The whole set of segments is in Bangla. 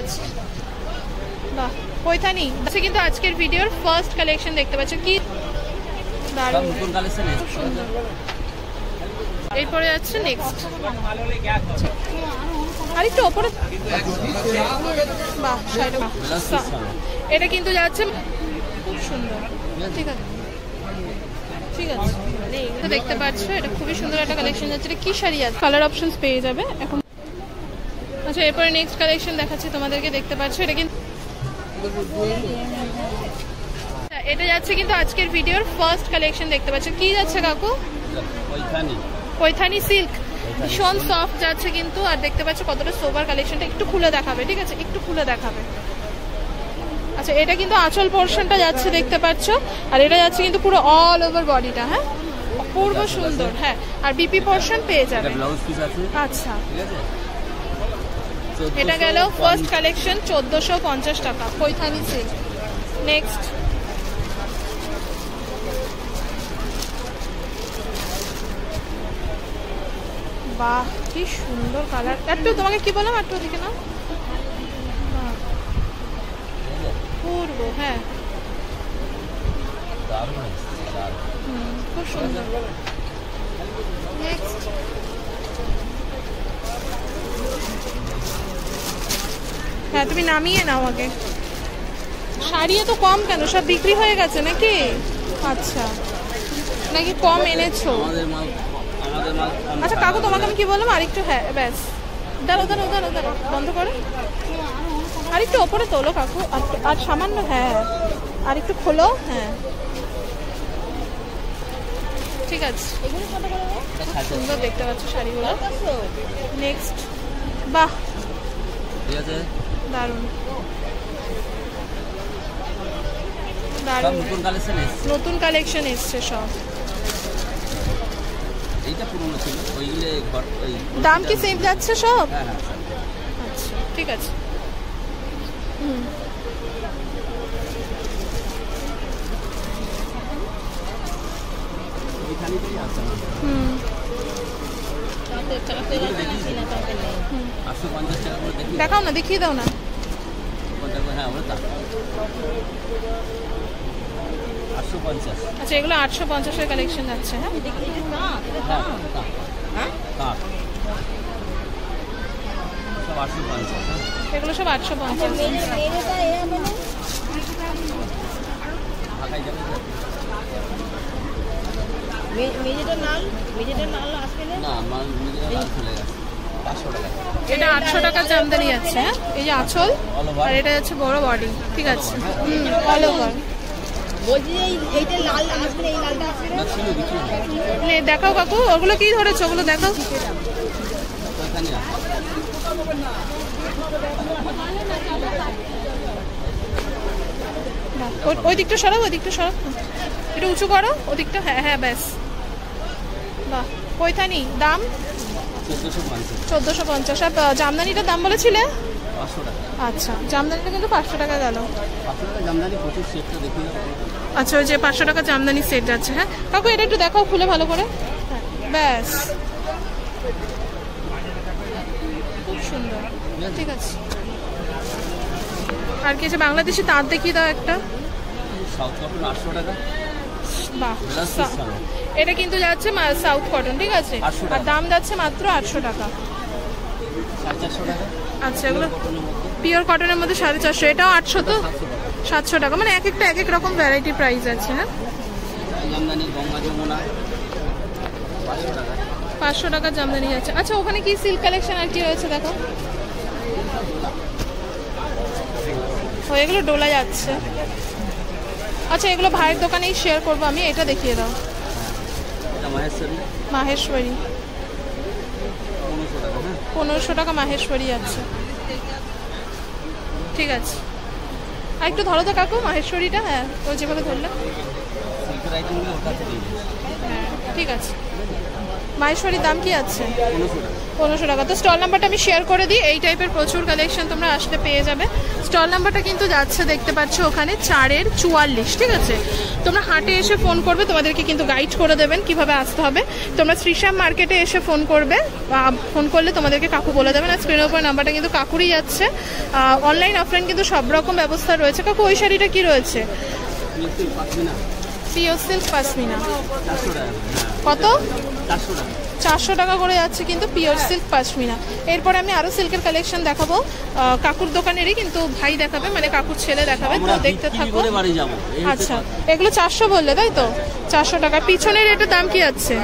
আছে। বাহ, পৈথানি আছে কিন্তু আজকের ভিডিওর ফার্স্ট কালেকশন দেখতে পাচ্ছ কি দারুণ নতুন কালেকশন, সুন্দর। এরপরে যাচ্ছে নেক্সট, আর একটু ওপরে। বাহ, এটা কিন্তু যাচ্ছে খুব সুন্দর। ঠিক আছে, ঠিক আছে, তো দেখতে পাচ্ছ এটা খুবই সুন্দর একটা কালেকশন যাচ্ছে। এটা কি শাড়ি আছে, কালার অপশনস পেয়ে যাবে এখন। আচ্ছা, এরপরে নেক্সট কালেকশন দেখাচ্ছি তোমাদেরকে, দেখতে পাচ্ছ এটা কিন্তু এটা যাচ্ছে কিন্তু আজকের ভিডিওর ফার্স্ট কালেকশন দেখতে পাচ্ছ কি যাচ্ছে কাকু, পৈথানি সিল্ক, ভীষণ সফট যাচ্ছে কিন্তু। আর দেখতে পাচ্ছ কতটা সোবার কালেকশনটা, একটু খুলে দেখাবে, ঠিক আছে, একটু খুলে দেখাবে। আচ্ছা, এটা কিন্তু আঁচল পোর্শনটা যাচ্ছে দেখতে পাচ্ছ, আর এটা যাচ্ছে কিন্তু পুরো অল ওভার বডিটা। হ্যাঁ, অপূর্ব সুন্দর। হ্যাঁ, আর বিপি পোর্শন পেয়ে যাবে। আচ্ছা, এটা গেল ফার্স্ট কালেকশন 1450 টাকা পৈথানি সিল্ক। নেক্সট, বাহ কি সুন্দর কালার। একটু তোমাকে কি বললাম, একটু দেখে নাও। পূর্ব, হ্যাঁ, খুব সুন্দর। নেক্সট, হ্যাঁ তুমি নামিয়ে নাও আগে। শাড়ি তো কম কেন, সব বিক্রি হয়ে গেছে নাকি? আচ্ছা, নাকি কম এনেছো? আচ্ছা কাকু, তোমাকে আমি কি বললাম আরেকটু, হ্যাঁ ব্যাস, দাঁড়াও দাঁড়াও দাঁড়াও দাঁড়াও, বন্ধ করো, আরেকটু ওপরে তোলো কাকু, আর সামান্য, হ্যাঁ আরেকটু খোলো। হ্যাঁ, ঠিক আছে, সুন্দর দেখতে পাচ্ছ শাড়িগুলো। নেক্সট, বাহ দারুণ দারুণ, নতুন কালেকশন এসছে সব। দাম কি সেম যাচ্ছে সব? আচ্ছা, ঠিক আছে। দেখাও না, দেখিয়ে দাও না। আচ্ছা, এগুলো 850-এর কালেকশন যাচ্ছে। হ্যাঁ, এগুলো সব 850। এটা 800 টাকা জামদানি যাচ্ছে। হ্যাঁ, এই যে আঁচল, আর এটা যাচ্ছে বড় বডি। ঠিক আছে, অল ওভার। দেখাও কাকু, ওগুলো কি ধরেছো, ওগুলো দেখাও। ওই দিকটা সরাও, ওই দিকটা সরাও, একটু উঁচু করো ওদিকটা। হ্যাঁ হ্যাঁ, ব্যাস। বাহ, পৈথানি দাম 1450। আর জামদানিটার দাম বলেছিলে? আচ্ছা, জামদানিটা কিন্তু 500 টাকা গেল। আচ্ছা, ওই যে 500 টাকা জামদানি সেট যাচ্ছে। হ্যাঁ কাকু, এটা একটু দেখাও খুলে ভালো করে। ব্যাস, খুব সুন্দর। ঠিক আছে, আর কি আছে? বাংলাদেশি তাঁত দেখিয়ে দাও একটা। বাহ, এটা কিন্তু যাচ্ছে সাউথ কটন। ঠিক আছে, আর দাম যাচ্ছে মাত্র 800 টাকা। আচ্ছা, এগুলো পিওর কটনের মধ্যে 450। এটাও 800, তো 700 টাকা। মানে এক একটা এক এক রকম ভ্যারাইটি প্রাইস আছে। হ্যাঁ, 500 টাকা জামদানি যাচ্ছে। আচ্ছা, ওখানে কি সিল্ক কালেকশন আর কি রয়েছে দেখো। ও, এগুলো ডোলা যাচ্ছে। আচ্ছা, এগুলো ভাইয়ের দোকানেই শেয়ার করবো আমি। এটা দেখিয়ে দাও। মাহেশ্বরী 1500 টাকা মাহেশ্বরী যাচ্ছে। ঠিক আছে, আর একটু ধরো তো কাকু মাহেশ্বরীটা। হ্যাঁ, ও যেভাবে ধরলে। হ্যাঁ, ঠিক আছে। মাহেশ্বরীর দাম কি আছে? 1500 টাকা। তো স্টল নাম্বারটা আমি শেয়ার করে দিই। এই টাইপের প্রচুর কালেকশন তোমরা আসলে পেয়ে যাবে। স্টল নাম্বারটা কিন্তু যাচ্ছে দেখতে পাচ্ছ ওখানে 4-44, ঠিক আছে? তোমরা হাটে এসে ফোন করবে, তোমাদেরকে কিন্তু গাইড করে দেবেন কিভাবে আসতে হবে। তোমরা শ্রীশ্যাম মার্কেটে এসে ফোন করবে, ফোন করলে তোমাদেরকে কাকু বলে দেবেন। আর স্ক্রিনের উপর নাম্বারটা কিন্তু কাকুরই যাচ্ছে। অনলাইন অফলাইন কিন্তু সব রকম ব্যবস্থা রয়েছে। কাকু ওই শাড়িটা কি রয়েছে? Pure silk pashmina. কত? 400 টাকা করে যাচ্ছে কিন্তু পিওর সিল্ক পাশমিনা। এরপরে আমি আরো সিল্কের কালেকশন দেখাবো, কাকুর দোকানেরই, কিন্তু ভাই দেখাবে, মানে কাকুর ছেলে দেখাবে। তো দেখতে থাকো। আচ্ছা, এগুলো 400 বললে তাই তো? 400 টাকা। পিছনের এটার দাম কি আছে?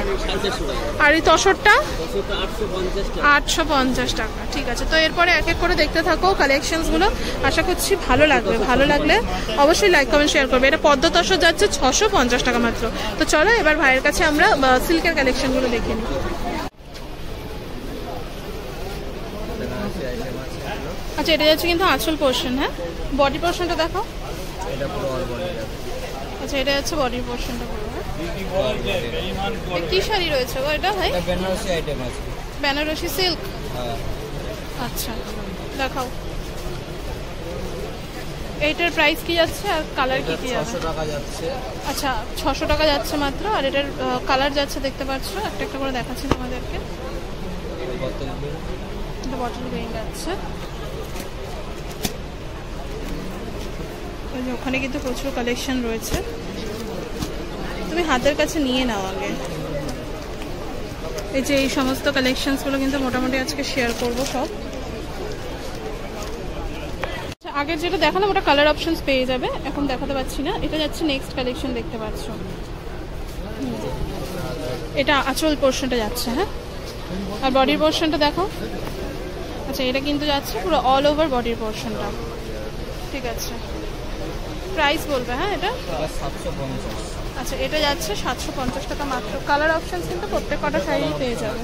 আর এই তসরটা 850 টাকা, ঠিক আছে। তো এরপরে এক এক করে দেখতে থাকো কালেকশনস গুলো, আশা করছি ভালো লাগবে। ভালো লাগলে অবশ্যই লাইক কমেন্ট শেয়ার করবে। এটা পদ্ম তসর যাচ্ছে 650 টাকা মাত্র। তো চলো এবার ভাইয়ের কাছে আমরা সিল্কের কালেকশন গুলো দেখে নিই। আচ্ছা, এটা যাচ্ছে কিন্তু আঁচল পোর্শন। হ্যাঁ, বডি পোর্শনটা দেখো। আচ্ছা, এটা যাচ্ছে বডি পোর্শনটা পুরো। কি শাড়ি রয়েছে গো এটা ভাই? বেনারসি আইটেম আছে। বেনারসি সিল্ক। আচ্ছা, দেখাও। এইটার প্রাইস কি যাচ্ছে আর কালার কি কি যাচ্ছে? 600 টাকা যাচ্ছে। আচ্ছা, 600 টাকা যাচ্ছে মাত্র। আর এটার কালার যাচ্ছে দেখতে পাচ্ছ, একটা একটা করে দেখাচ্ছি তোমাদেরকে। এটা বটল গ্রিন যাচ্ছে। ওখানে কিন্তু প্রচুর কালেকশন রয়েছে, তুমি হাতের কাছে নিয়ে নাও আগে। এই যে এই সমস্ত কালেকশনসগুলো কিন্তু মোটামুটি আজকে শেয়ার করব সব। আগের যেটা দেখালাম ওটা কালার অপশনস পেয়ে যাবে, এখন দেখাতে পাচ্ছি না। এটা যাচ্ছে নেক্সট কালেকশন, দেখতে পাচ্ছ। এটা আঁচল পোর্শনটা যাচ্ছে। হ্যাঁ, আর বডির পোর্শনটা দেখো। আচ্ছা, এটা কিন্তু যাচ্ছে পুরো অল ওভার বডির পোর্শনটা, ঠিক আছে। প্রাইস বলবে? হ্যাঁ, এটা 750। আচ্ছা, এটা যাচ্ছে 750 টাকা মাত্র। কালার অপশনস কিন্তু প্রত্যেক কটা শাড়ি পেয়ে যাবে।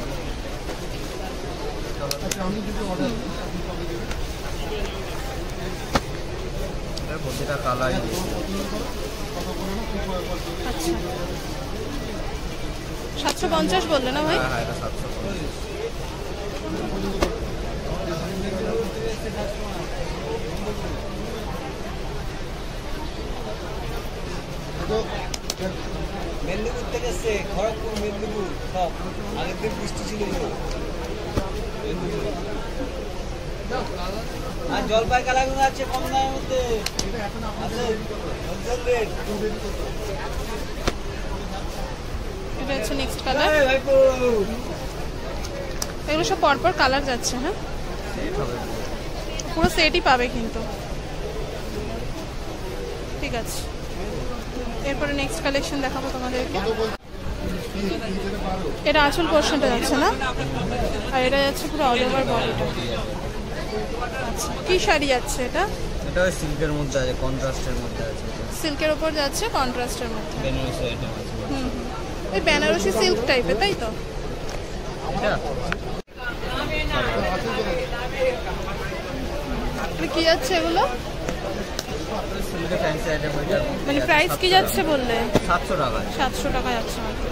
আচ্ছা, 750 বললে না ভাই? মেদিনীপুর থেকে এসছে, খড়গপুর, মেদিনীপুর সব। আগের দিন বৃষ্টি ছিল। আর জলপাই কালারগুলো আছে কম দামের মধ্যে আছে, হোলসেল রেট। এটা হচ্ছে নেক্সট কালার। এগুলো সব পরপর কালার যাচ্ছে। হ্যাঁ, পুরো সেটই পাবে কিন্তু, ঠিক আছে। এরপরে নেক্সট কালেকশন দেখাবো তোমাদেরকে। এটা আঁচল পোর্শনটা যাচ্ছে না, আর এটা যাচ্ছে পুরো অল ওভার বডিটা। আচ্ছা, কি শাড়ি যাচ্ছে এটা? এটা সিল্কের মধ্যে আছে, কন্ট্রাস্টের মধ্যে আছে। সিল্কের উপর যাচ্ছে, কন্ট্রাস্টের মধ্যে। বেনারসি আইটেম আছে। এই বেনারসি সিল্ক টাইপের, তাই তো? এটা কি যাচ্ছে এগুলো? মানে প্রাইস কি যাচ্ছে বললে? 700 টাকা। 700 টাকা যাচ্ছে মাত্র।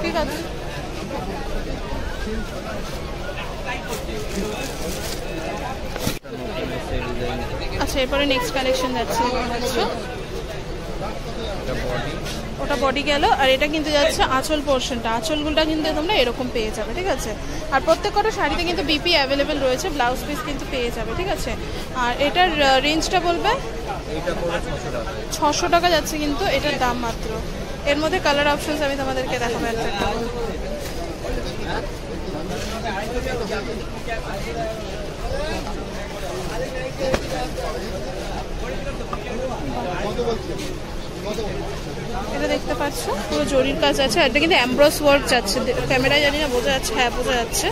ঠিক আছে। আচ্ছা, এরপরে নেক্সট কালেকশন যাচ্ছে। ওটা বডি গেল, আর এটা কিন্তু যাচ্ছে আঁচল পোর্শনটা। আঁচলগুলোটা কিন্তু তোমরা এরকম পেয়ে যাবে, ঠিক আছে। আর প্রত্যেক কটা শাড়িতে কিন্তু বিপি অ্যাভেলেবেল রয়েছে, ব্লাউজ পিস কিন্তু পেয়ে যাবে, ঠিক আছে। আর এটার রেঞ্জটা বলবে? 600 টাকা যাচ্ছে কিন্তু এটার দাম মাত্র। এর মধ্যে কালার অপশনস আমি তোমাদেরকে দেখাবো একটা। এটা দেখতে পাচ্ছ পুরো জরির কাজ আছে, আর এটা কিন্তু এমব্রস ওয়ার্ক যাচ্ছে। ক্যামেরায় জানি না বোঝা যাচ্ছে। হ্যাঁ, বোঝা যাচ্ছে।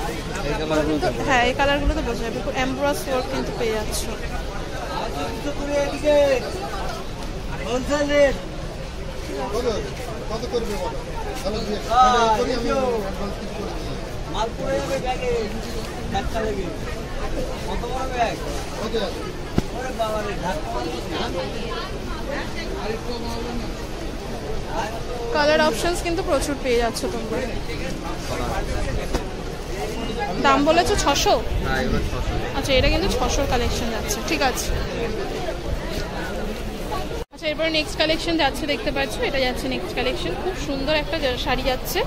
হ্যাঁ, এই কালারগুলো তো বোঝা যাবে। এমব্রস ওয়ার্ক কিন্তু পেয়ে যাচ্ছ। কত বড় ব্যাগ? ওরে বাবা রে, কালার অপশনস কিন্তু প্রচুর পেয়ে যাচ্ছ তোমরা। দাম বলেছো 600? আচ্ছা, এটা কিন্তু 600 কালেকশন যাচ্ছে, ঠিক আছে। আচ্ছা, এরপরে নেক্সট কালেকশন যাচ্ছে, দেখতে পাচ্ছ এটা যাচ্ছে নেক্সট কালেকশন। খুব সুন্দর একটা শাড়ি যাচ্ছে,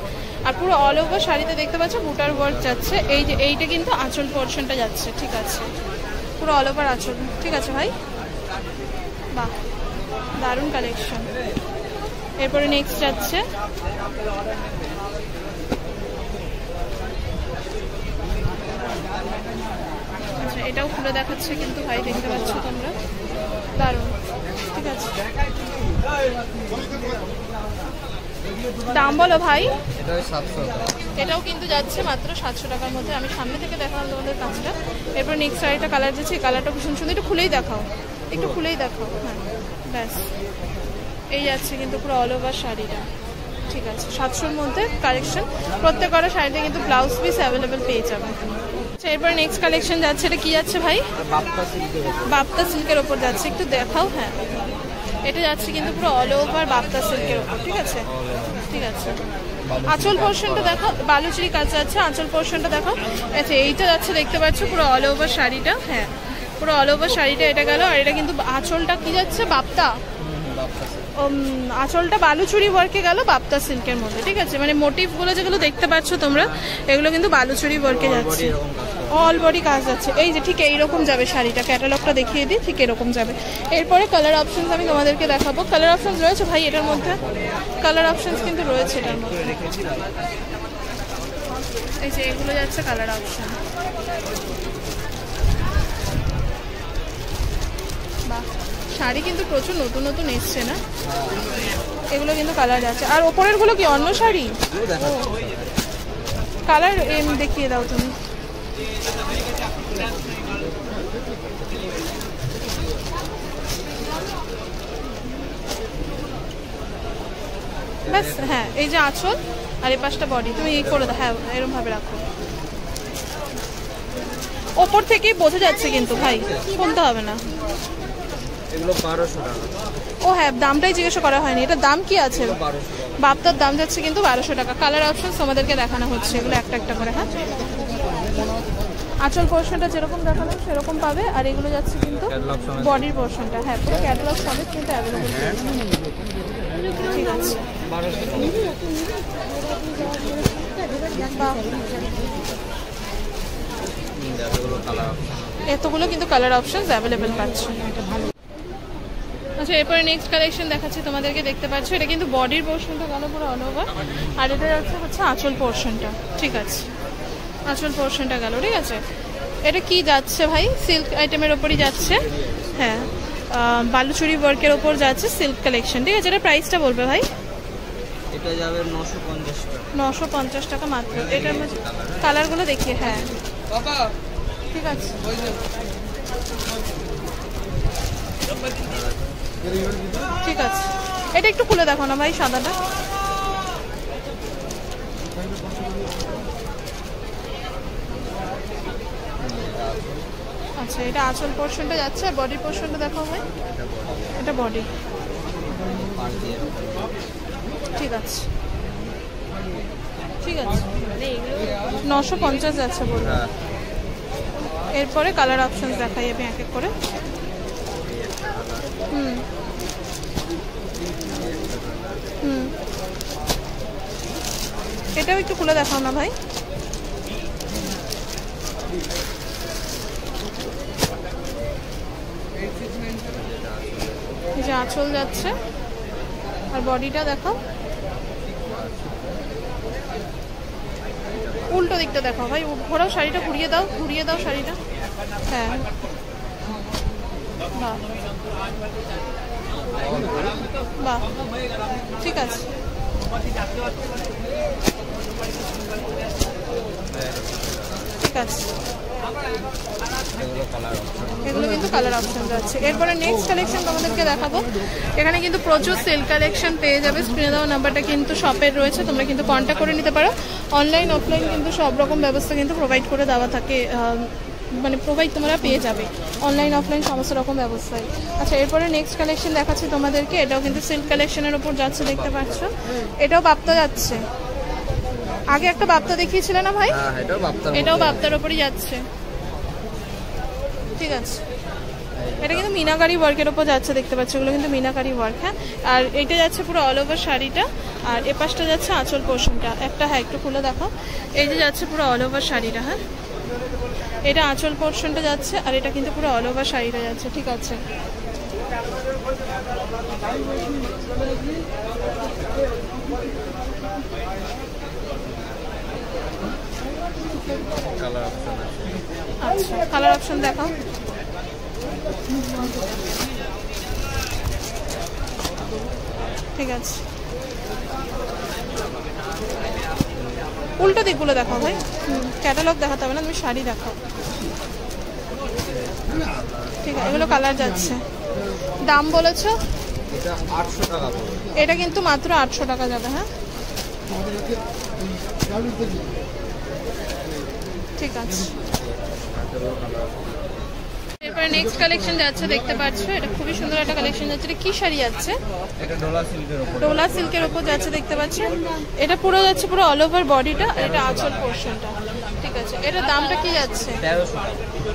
আর পুরো অল ওভার শাড়িতে দেখতে পাচ্ছ বুটার ওয়ার্ক যাচ্ছে। এই যে এইটা কিন্তু আঁচল পোর্শনটা যাচ্ছে, ঠিক আছে, পুরো অল ওভার আঁচল, ঠিক আছে ভাই। বাহ, দারুণ কালেকশন। এরপরে নেক্সট যাচ্ছে আচ্ছা, এটাও খুলে দেখাচ্ছে কিন্তু ভাই, দেখতে পাচ্ছ তোমরা, দারুণ, ঠিক আছে। দাম বলো ভাই। এটাও কিন্তু যাচ্ছে মাত্র 700 টাকার মধ্যে। আমি সামনে থেকে দেখালাম তোমাদের কাজটা। এরপর নেক্সট শাড়িটা কালার যাচ্ছে, এই কালারটা ভীষণ সুন্দর, একটু খুলেই দেখাও, একটু খুলেই দেখাও। হ্যাঁ, ব্যাস, এই যাচ্ছে কিন্তু পুরো অল ওভার শাড়িটা, ঠিক আছে। 700-র মধ্যে কালেকশন। প্রত্যেকটা শাড়িতে কিন্তু ব্লাউজ পিস অ্যাভেলেবেল পেয়ে যাবে। আচ্ছা, এরপর নেক্সট কালেকশন যাচ্ছে, এটা কি যাচ্ছে ভাই? বাপ্তা সিল্কের ওপর যাচ্ছে, একটু দেখাও। হ্যাঁ, এটা যাচ্ছে কিন্তু পুরো অল ওভার বাপ্তা সিল্কের ওপর, ঠিক আছে, ঠিক আছে। আঁচল পোর্শনটা দেখো, বালুচুরি কাজ যাচ্ছে, আঁচল পোর্শনটা দেখো। আচ্ছা, এইটা যাচ্ছে দেখতে পাচ্ছ পুরো অল ওভার শাড়িটা। হ্যাঁ, পুরো অল ওভার শাড়িটা এটা গেল। আর এটা কিন্তু আঁচলটা কি যাচ্ছে? বাপ্তা, আঁচলটা বালুচুরি ওয়ার্কে গেল বাপ্তা সিল্কের মধ্যে, ঠিক আছে। মানে মোটিভগুলো যেগুলো দেখতে পাচ্ছ তোমরা, এগুলো কিন্তু বালুচুরি ওয়ার্কে যাচ্ছে, অল বডি কাজ যাচ্ছে। এই যে ঠিক এইরকম যাবে শাড়িটা, ক্যাটালগটা দেখিয়ে দিই, ঠিক এরকম যাবে। এরপরে কালার অপশনস আমি তোমাদেরকে দেখাবো। কালার অপশনস রয়েছে ভাই এটার মধ্যে, কালার অপশনস কিন্তু রয়েছে এটার মধ্যে। এই যে এগুলো যাচ্ছে কালার অপশন। বাহ, শাড়ি কিন্তু প্রচুর নতুন নতুন এসছে না, এগুলো কিন্তু কালার যাচ্ছে। আর ওপরের গুলো কি অন্য শাড়ি? কালার দেখিয়ে দাও তুমি। ব্যাস, হ্যাঁ, এই যে আঁচল আর এই পাশটা বডি, তুমি এই করে দাও। হ্যাঁ, এরকম ভাবে রাখো, ওপর থেকেই বোঝা যাচ্ছে কিন্তু ভাই, শুনতে হবে না। এগুলো 1200 টাকা। ও হ্যাঁ, দামটাই জিজ্ঞাসা করা হয়নি, এটা দাম কি আছে? বাপ্তার দাম যাচ্ছে কিন্তু 1200 টাকা। কালার অপশন তোমাদেরকে দেখানো হচ্ছে, এগুলো একটা একটা করে। হ্যাঁ, আঁচল পোর্শনটা যেরকম দেখানো সেরকম পাবে, আর এগুলো যাচ্ছে কিন্তু বডির পোর্শনটা। হ্যাঁ, পুরো ক্যাটালগ সমেত কিন্তু অ্যাভেলেবল, ঠিক আছে। এতগুলো কিন্তু কালার অপশনস অ্যাভেলেবেল পাচ্ছ। আচ্ছা, এরপরে নেক্সট কালেকশন দেখাচ্ছি তোমাদেরকে, দেখতে পাচ্ছ এটা কিন্তু বডির পোর্শনটা গেল পুরো অল ওভার, আর এটা হচ্ছে আঁচল পোর্শনটা, ঠিক আছে। আঁচল পোর্শনটা গেল, ঠিক আছে। এটা কি যাচ্ছে ভাই? সিল্ক আইটেমের ওপরই যাচ্ছে। হ্যাঁ, বালুচুরি ওয়ার্কের ওপর যাচ্ছে, সিল্ক কালেকশন, ঠিক আছে। এটা প্রাইসটা বলবে ভাই? এটা যাবে 950 টাকা। 950 টাকা মাত্র। এটার মধ্যে কালারগুলো দেখিয়ে, হ্যাঁ ঠিক আছে। ঠিক আছে, এটা একটু খুলে দেখো না ভাই, সাদাটা। আচ্ছা, এটা আঁচল পোর্শনটা যাচ্ছে, আর বডি পোর্শনটা দেখো ভাই, এটা বডি, ঠিক আছে ঠিক আছে। 950 যাচ্ছে বলবো। এরপরে কালার অপশন দেখাই আমি এক এক করে। হুম হুম, এটাও একটু খুলে দেখাও না ভাই। এই যে আঁচল যাচ্ছে, আর বডিটা দেখো, উল্টো দিকটা দেখো ভাই, ঘোরাও শাড়িটা, ঘুরিয়ে দাও, ঘুরিয়ে দাও শাড়িটা। হ্যাঁ, বাহ বাহ, ঠিক আছে। ঠিক আছে, এগুলো কিন্তু কালার অপশন আছে। এরপরে নেক্সট কালেকশন তোমাদেরকে দেখাবো। এখানে কিন্তু প্রচুর সেল কালেকশন পেয়ে যাবে। স্ক্রিনে দেওয়া নাম্বারটা কিন্তু শপের রয়েছে, তোমরা কিন্তু কন্ট্যাক্ট করে নিতে পারো। অনলাইন অফলাইন কিন্তু সব রকম ব্যবস্থা কিন্তু প্রোভাইড করে দেওয়া থাকে মানে প্রোভাইড তোমরা পেয়ে যাবে, অনলাইন অফলাইন সমস্ত রকম ব্যবস্থায়। আচ্ছা এরপরে নেক্সট কালেকশন দেখাচ্ছি তোমাদেরকে, এটাও কিন্তু সিল্ক কালেকশনের উপর যাচ্ছে, দেখতে পাচ্ছ। এটাও বাপ্তা যাচ্ছে, আগে একটা বাপ্তা দেখিয়েছিলে না ভাই, এটাও বাপ্তার উপরই যাচ্ছে, ঠিক আছে। এটা কিন্তু মিনাকারি ওয়ার্কের উপর যাচ্ছে, দেখতে পাচ্ছ, এগুলো কিন্তু মিনাকারি ওয়ার্ক। হ্যাঁ, আর এটা যাচ্ছে পুরো অল ওভার শাড়িটা, আর এ পাশটা যাচ্ছে আঁচল পোর্শনটা একটা। হ্যাঁ একটু খুলে দেখো, এই যে যাচ্ছে পুরো অল ওভার শাড়িটা। হ্যাঁ, এটা আঁচল পোর্শনটা যাচ্ছে, আর এটা কিন্তু পুরো অল ওভার শাড়িটা যাচ্ছে, ঠিক আছে। আচ্ছা কালার অপশন দেখাও। ঠিক আছে, উল্টো দিকগুলো দেখাও ভাই, ক্যাটালগ দেখাতে হবে না, তুমি শাড়ি দেখাও। ঠিক আছে, এগুলো কালার যাচ্ছে। দাম বলেছো? এটা 800 টাকা। এটা কিন্তু মাত্র 800 টাকা যাবে। হ্যাঁ ঠিক আছে। এরপরে নেক্সট কালেকশন যাচ্ছে, দেখতে পাচ্ছ, এটা খুবই সুন্দর একটা কালেকশন যাচ্ছে। এটা কি শাড়ি যাচ্ছে? এটা ডোলা সিল্কের উপর, ডোলা সিল্কের উপর যাচ্ছে, দেখতে পাচ্ছ। এটা পুরো যাচ্ছে পুরো অল ওভার বডিটা, আর এটা আঁচল পোর্শনটা, ঠিক আছে। এটার দামটা কি যাচ্ছে?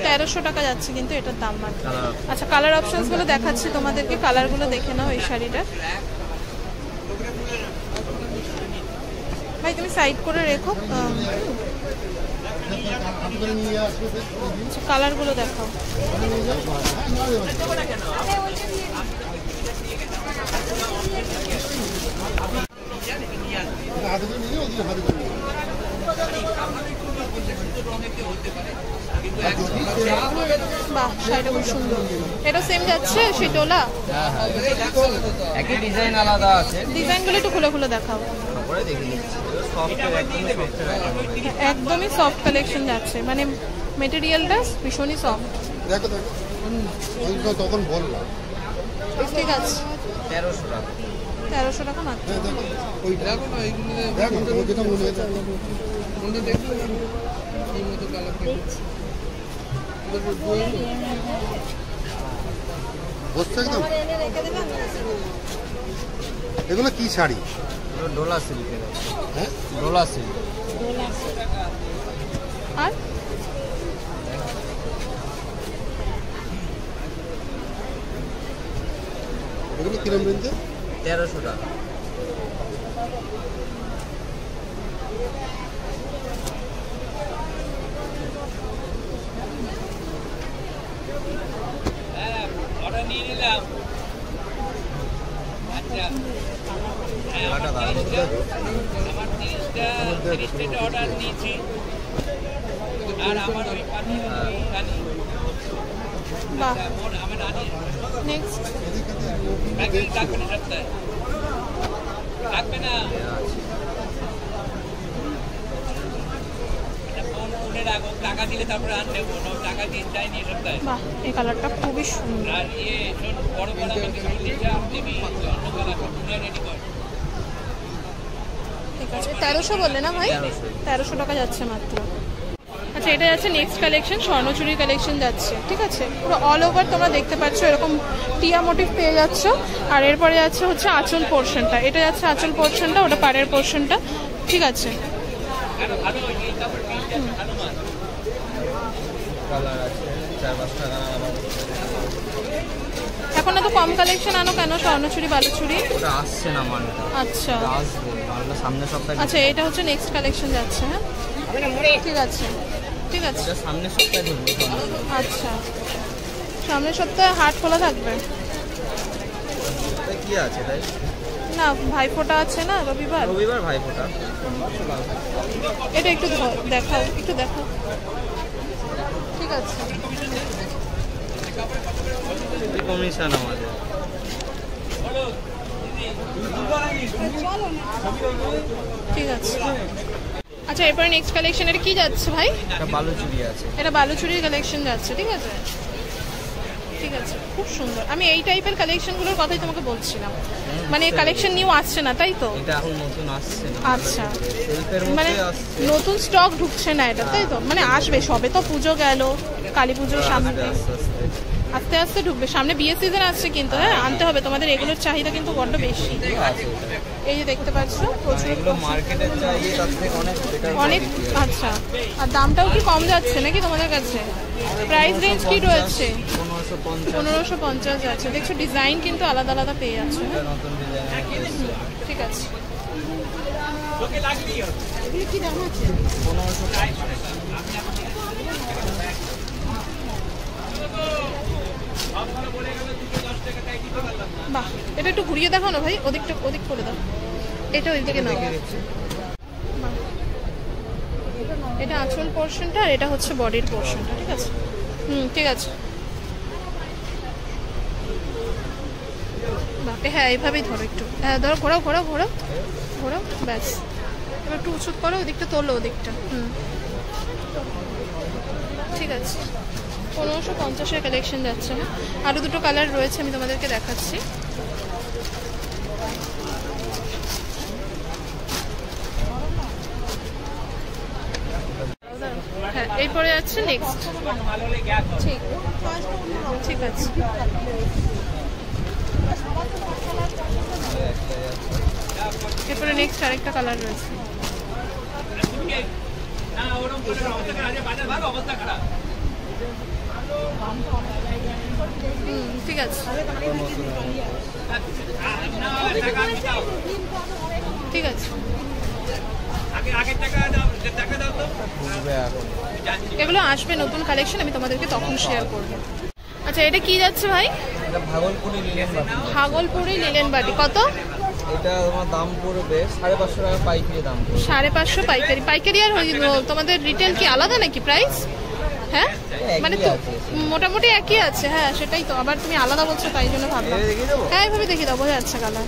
1300 টাকা যাচ্ছে কিন্তু এটার দাম মাত্র। আচ্ছা কালার অপশনস গুলো দেখাচ্ছি তোমাদেরকে, কালারগুলো দেখে নাও এই শাড়িটা। ভাই তুমি সাইড করে রেখো, কালারগুলো দেখাও। বাহ শাড়িটা খুব সুন্দর। এটা সেম যাচ্ছে সেই ডোলা? একই ডিজাইন আলাদা আছে। ডিজাইনগুলো একটু খুলে খুলে দেখাও। একদমই সফট কালেকশন যাচ্ছে, মানে মেটেরিয়ালটা ভীষণই সফট। দেখো দেখো তখন বললাম, ঠিক আছে। 1300 টাকা। 1300 টাকা মাত্র। ওই দেখো না এইগুলো দেখো যেটা মনে হয় কোনটা দেখো এই মতো কালার বসছে একদম। এগুলো কি শাড়ি? ডোলা সিল্কের। হ্যাঁ ডোলা সিল্ক। আর এগুলো কিরম রেঞ্জে? 1300 টাকা। বাহ নেক্সট টাকা দিলে তারপরে আর নেবো, টাকা দিয়ে চাই নিয়ে সপ্তাহে। বাহ এই কালারটা খুবই সুন্দর। আর বড় বড় ঠিক আছে 1300 বললে না ভাই? 1300 টাকা যাচ্ছে মাত্র। আচ্ছা এটা যাচ্ছে নেক্সট কালেকশন, স্বর্ণচুরির কালেকশন যাচ্ছে, ঠিক আছে। পুরো অল ওভার তোমরা দেখতে পাচ্ছ এরকম টিয়া মোটিভ পেয়ে যাচ্ছ। আর এরপরে যাচ্ছে হচ্ছে আঁচল পোর্শনটা, এটা যাচ্ছে আঁচল পোর্শনটা, ওটা পাড়ের পোর্শনটা, ঠিক আছে। এখন এত কম কালেকশন আনো কেন? স্বর্ণচুরি বালুচুরি ওটা আসছে না মালটা। আচ্ছা আসবে মালটা সামনের সপ্তাহে। আচ্ছা এটা হচ্ছে নেক্সট কালেকশন যাচ্ছে। হ্যাঁ ঠিক আছে ঠিক আছে। এটা সামনের সপ্তাহে ঢুকবে। আচ্ছা সামনের সপ্তাহে হাট খোলা থাকবে? কি আছে তাই? না ভাইফোঁটা আছে না রবিবার। রবিবার ভাইফোঁটা। এটা একটু দেখাও, একটু দেখাও, ঠিক আছে। কমিশন আমাদের। ঠিক আছে। আচ্ছা এরপরে নেক্সট কালেকশন এটা কি যাচ্ছে ভাই? এটা বালুচুরি আছে। এটা বালুচুরির কালেকশন যাচ্ছে, ঠিক আছে। ঠিক আছে, খুব সুন্দর। আমি এই টাইপের কালেকশনগুলোর কথাই তোমাকে বলছিলাম, মানে কালেকশন নিউ আসছে না তাই তো? এটা এখন নতুন আসছে না, আচ্ছা, সেলফের মানে মধ্যে আসছে। নতুন স্টক ঢুকছে না এটা, তাই তো? মানে আসবে, সবে তো পুজো গেল, কালী পুজোর সামনে আস্তে আস্তে আস্তে আস্তে ঢুকবে। সামনে বিয়ে সিজন আসছে কিন্তু, হ্যাঁ আনতে হবে, তোমাদের এগুলোর চাহিদা কিন্তু বড্ড বেশি। আছে। এই যে দেখতে পাচ্ছ প্রচুর, এগুলো মার্কেটের চাইয়ে তার থেকে অনেক বেটার অনেক। আচ্ছা, আর দামটাও কি কম যাচ্ছে নাকি তোমাদের কাছে? প্রাইস রেঞ্জ কি রয়েছে? 1550 1550 যাচ্ছে। দেখছো ডিজাইন কিন্তু আলাদা আলাদা পেয়ে যাচ্ছে, হ্যাঁ? নতুন ডিজাইন। ঠিক আছে। এগুলো কি দাম আছে? 1550। বাহ, এটা একটু ঘুরিয়ে দেখাও না ভাই, ওদিকটা ওদিক করে দাও, এটা ওইদিকে নাও। বাহ। এটা আঁচল পোর্শনটা আর এটা হচ্ছে বডির পোর্শনটা, ঠিক আছে? ঠিক আছে। বাহ, হ্যাঁ এইভাবেই ধরো, একটু হ্যাঁ ধরো, ঘোরাও ঘোরাও ঘোরাও ঘোরাও, ব্যাস। এবার একটু উঁচু করো, ওদিকটা তোলো, ওদিকটা। ঠিক আছে। 1550-এর কালেকশন যাচ্ছে, না? আরও দুটো কালার রয়েছে, আমি তোমাদেরকে দেখাচ্ছি। হ্যাঁ, এরপরে যাচ্ছে নেক্সট। ঠিক ঠিক আছে। এরপরে নেক্সট আরেকটা কালার রয়েছে। ঠিক আছে, ঠিক আছে। এগুলো আসবে নতুন কালেকশন, আমি তোমাদেরকে তখন শেয়ার করবো। আচ্ছা, এটা কি যাচ্ছে ভাই? এটা ভাগলপুরি লিনেন বাটি। ভাগলপুরি লিনেন বাটি কত? এটা তোমার দাম পড়বে 550 টাকা পাইকারি দাম। 550 পাইকারি। পাইকারি আর তোমাদের রিটেল কি আলাদা নাকি প্রাইস? হ্যাঁ, মানে তো মোটামুটি একই আছে। হ্যাঁ সেটাই তো, আবার তুমি আলাদা বলছো তাই জন্য ভাবলাম। হ্যাঁ এইভাবে দেখিয়ে দাও, বোঝা যাচ্ছে কালার।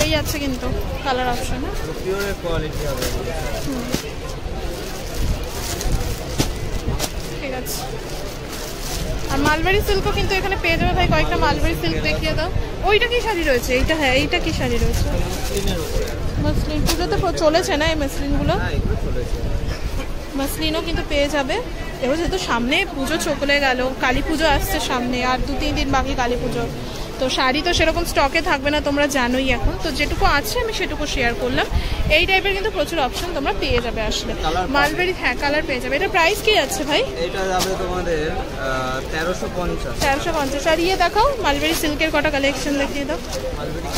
এই যাচ্ছে কিন্তু কালার অপশন। পিওরের কোয়ালিটি হবে। ঠিক আছে। আর মালবাড়ি সিল্কও কিন্তু এখানে পেয়ে যাবে ভাই, কয়েকটা মালবাড়ি সিল্ক দেখিয়ে দাও। ওইটা কি শাড়ি রয়েছে? এইটা, হ্যাঁ এইটা কি শাড়ি রয়েছে? মসলিন। পুজোতে চলেছে না এই মসলিনগুলো? মসলিনও কিন্তু পেয়ে যাবে। এবার যেহেতু সামনে পুজো চলে গেল, কালী পুজো আসছে সামনে, আর 2-3 দিন বাকি কালী পুজো, তো শাড়ি তো সেরকম স্টকে থাকবে না, তোমরা জানোই এখন। তো যেটুকু আছে আমি সেটুকু শেয়ার করলাম। এই টাইপের কিন্তু প্রচুর অপশন তোমরা পেয়ে যাবে আসলে। মালবেরি, হ্যাঁ কালার পেয়ে যাবে। এটা প্রাইস কি আছে ভাই? এটা যাবে তোমাদের 1350। 1350। আর ইয়ে দেখাও, মালবেরি সিল্কের কটা কালেকশন দেখিয়ে দাও। মালবেরি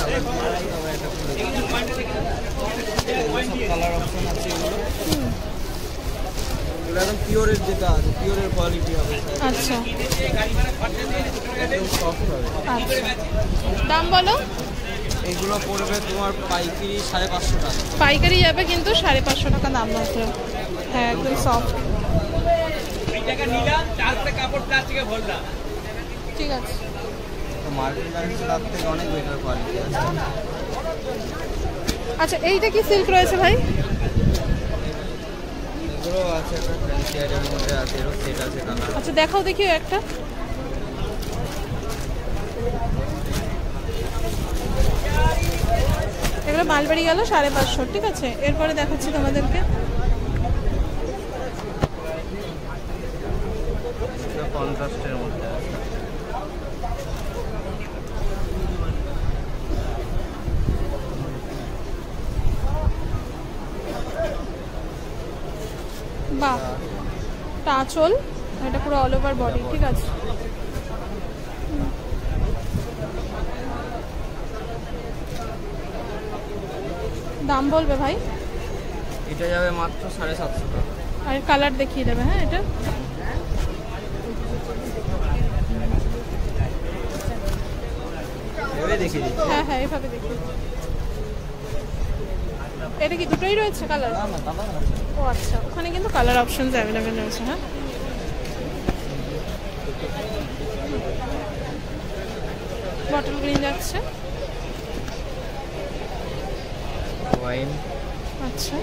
কালার অপশন আছে এগুলো। একদম পিওরের যেটা আছে, পিওরের কোয়ালিটি হবে। আচ্ছা, একদম সফট হবে। আচ্ছা, দাম বলো? এগুলো পড়বে তোমার পাইকারি 550 টাকা। পাইকারি যাবে কিন্তু 550 টাকা দাম মাত্র। হ্যাঁ একদম সফট। ঠিক আছে। তো মার্কেট দামের তার থেকে অনেক বেটার কোয়ালিটি আছে। আচ্ছা, এইটা কি সিল্ক রয়েছে ভাই? এগুলো আছে একটা ফ্যান্সি আইটেমের মধ্যে আছে, এরও সেট আছে কালার। আচ্ছা দেখাও দেখি একটা। এগুলো মালবাড়ি গেল 550। ঠিক আছে, এরপরে দেখাচ্ছি তোমাদেরকে। কন্ট্রাস্টের মধ্যে আছে। বাহ, আঁচল, এটা পুরো অল ওভার বডি। ঠিক আছে। দাম বলবে ভাই? এটা যাবে মাত্র 750 টাকা। আর কালার দেখিয়ে দেবে। হ্যাঁ এটা দেখিয়ে দিচ্ছি। হ্যাঁ হ্যাঁ এইভাবে দেখি। এটা কি দুটোই রয়েছে কালার? ও আচ্ছা, ওখানে কিন্তু কালার অপশনস অ্যাভেলেবেল রয়েছে। হ্যাঁ, বটল গ্রিন যাচ্ছে। ওয়াইন। আচ্ছা,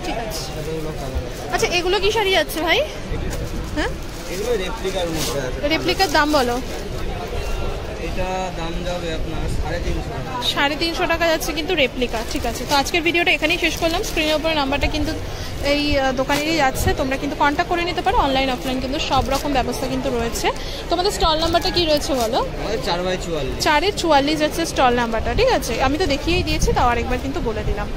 ঠিক আছে। যাচ্ছে। আচ্ছা এগুলো কি শাড়ি যাচ্ছে ভাই? হ্যাঁ এগুলো রেপ্লিকার মধ্যে আছে। রেপ্লিকার দাম বলো। এটা দাম যাবে আপনার 350 টাকা। 350 টাকা যাচ্ছে কিন্তু রেপ্লিকা। ঠিক আছে, তো আজকের ভিডিওটা এখানেই শেষ করলাম। স্ক্রিনের উপরে নাম্বারটা কিন্তু এই দোকানেরই যাচ্ছে, তোমরা কিন্তু কন্ট্যাক্ট করে নিতে পারো। অনলাইন অফলাইন কিন্তু সব রকম ব্যবস্থা কিন্তু রয়েছে। তোমাদের স্টল নাম্বারটা কি রয়েছে বলো? 4/44। 4-44 যাচ্ছে স্টল নাম্বারটা। ঠিক আছে, আমি তো দেখিয়েই দিয়েছি, তাও আরেকবার কিন্তু বলে দিলাম।